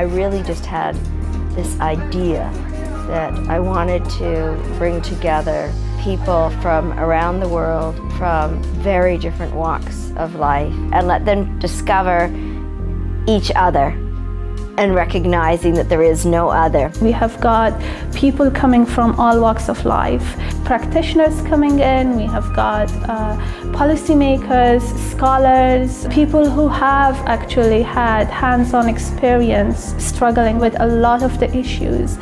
I really just had this idea that I wanted to bring together people from around the world, from very different walks of life, and let them discover each other and recognizing that there is no other. We have got people coming from all walks of life, practitioners coming in, we have got policymakers, scholars, people who have actually had hands-on experience struggling with a lot of the issues.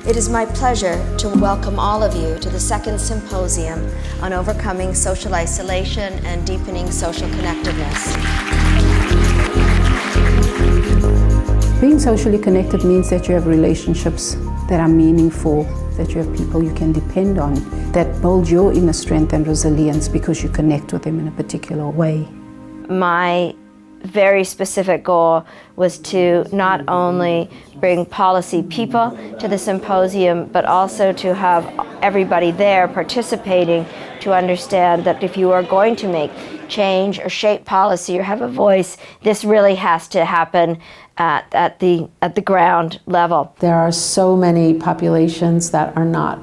It is my pleasure to welcome all of you to the second symposium on overcoming social isolation and deepening social connectedness. Being socially connected means that you have relationships that are meaningful, that you have people you can depend on, that build your inner strength and resilience because you connect with them in a particular way. My very specific goal was to not only bring policy people to the symposium, but also to have everybody there participating to understand that if you are going to make change or shape policy or have a voice, this really has to happen at the ground level. There are so many populations that are not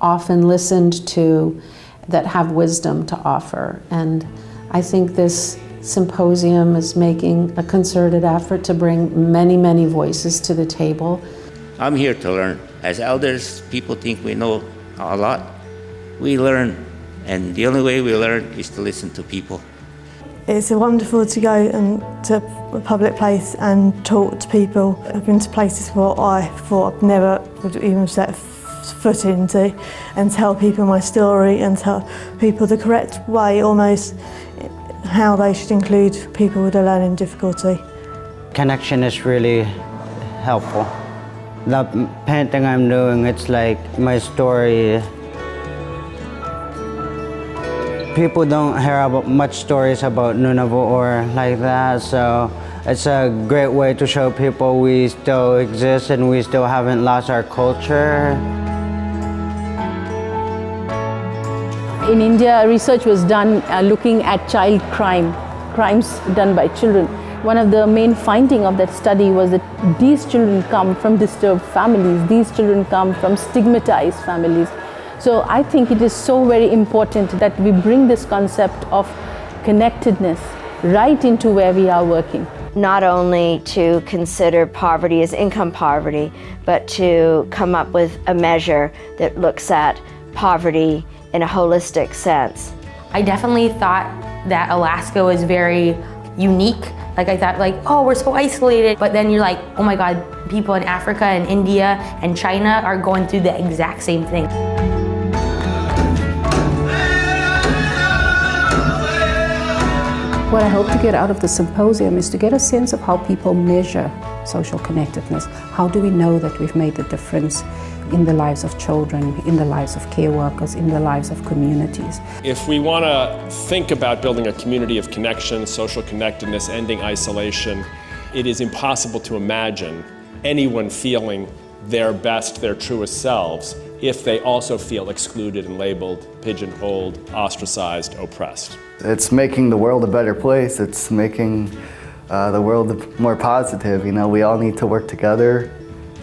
often listened to, that have wisdom to offer, and I think this symposium is making a concerted effort to bring many, many voices to the table. I'm here to learn. As elders, people think we know a lot. We learn, and the only way we learn is to listen to people. It's wonderful to go to a public place and talk to people. I've been to places where I thought I'd never would even set foot into, and tell people my story and tell people the correct way, almost how they should include people with a learning difficulty. Connection is really helpful. The painting I'm doing, it's like my story. People don't hear about much stories about Nunavut or like that, so it's a great way to show people we still exist and we still haven't lost our culture. In India, research was done looking at child crimes done by children. One of the main findings of that study was that these children come from disturbed families, these children come from stigmatized families. So I think it is so very important that we bring this concept of connectedness right into where we are working. Not only to consider poverty as income poverty, but to come up with a measure that looks at poverty in a holistic sense. I definitely thought that Alaska was very unique. Like I thought oh, we're so isolated. But then you're like, oh my God, people in Africa and India and China are going through the exact same thing. What I hope to get out of the symposium is to get a sense of how people measure social connectedness. How do we know that we've made a difference in the lives of children, in the lives of care workers, in the lives of communities? If we want to think about building a community of connection, social connectedness, ending isolation, it is impossible to imagine anyone feeling their best, their truest selves, if they also feel excluded and labeled, pigeonholed, ostracized, oppressed. It's making the world a better place. It's making the world more positive. You know, we all need to work together,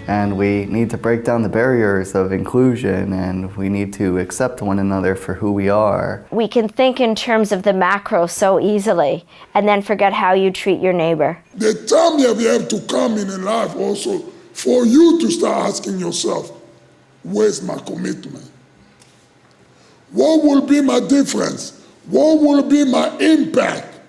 and we need to break down the barriers of inclusion, and we need to accept one another for who we are. We can think in terms of the macro so easily and then forget how you treat your neighbor. The time that we have to come in life also for you to start asking yourself, where's my commitment? What will be my difference? What will be my impact?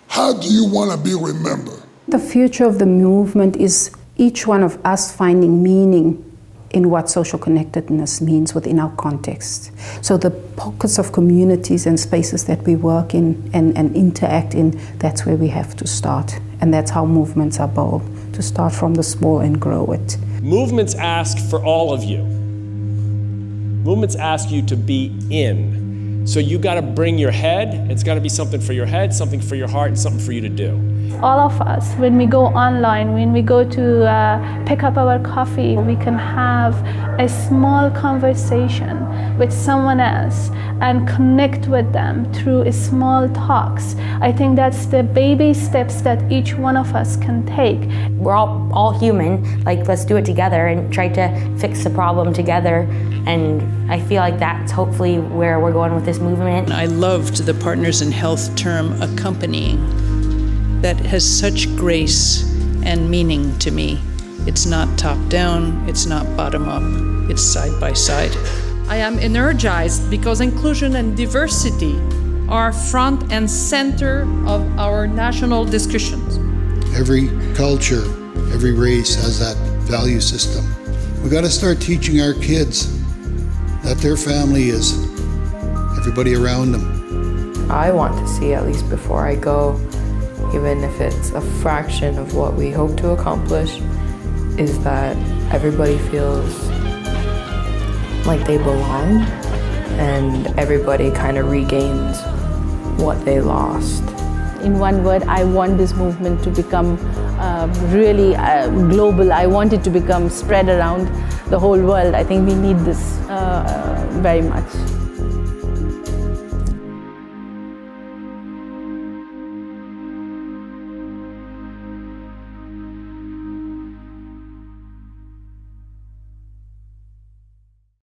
How do you want to be remembered? The future of the movement is each one of us finding meaning in what social connectedness means within our context. So the pockets of communities and spaces that we work in and interact in, that's where we have to start. And that's how movements are built, to start from the small and grow it. Movements ask for all of you. Movements ask you to be in. So you got to bring your head. It's got to be something for your head, something for your heart, and something for you to do. All of us, when we go online, when we go to pick up our coffee, we can have a small conversation with someone else and connect with them through small talks. I think that's the baby steps that each one of us can take. We're all human, like let's do it together and try to fix the problem together. And I feel like that's hopefully where we're going with this movement. I loved the Partners in Health term accompanying. That has such grace and meaning to me. It's not top down, it's not bottom up, it's side by side. I am energized because inclusion and diversity are front and center of our national discussions. Every culture, every race has that value system. We got to start teaching our kids that their family is everybody around them. I want to see, at least before I go, even if it's a fraction of what we hope to accomplish, is that everybody feels like they belong and everybody kind of regains what they lost. In one word, I want this movement to become really global. I want it to become spread around the whole world. I think we need this very much.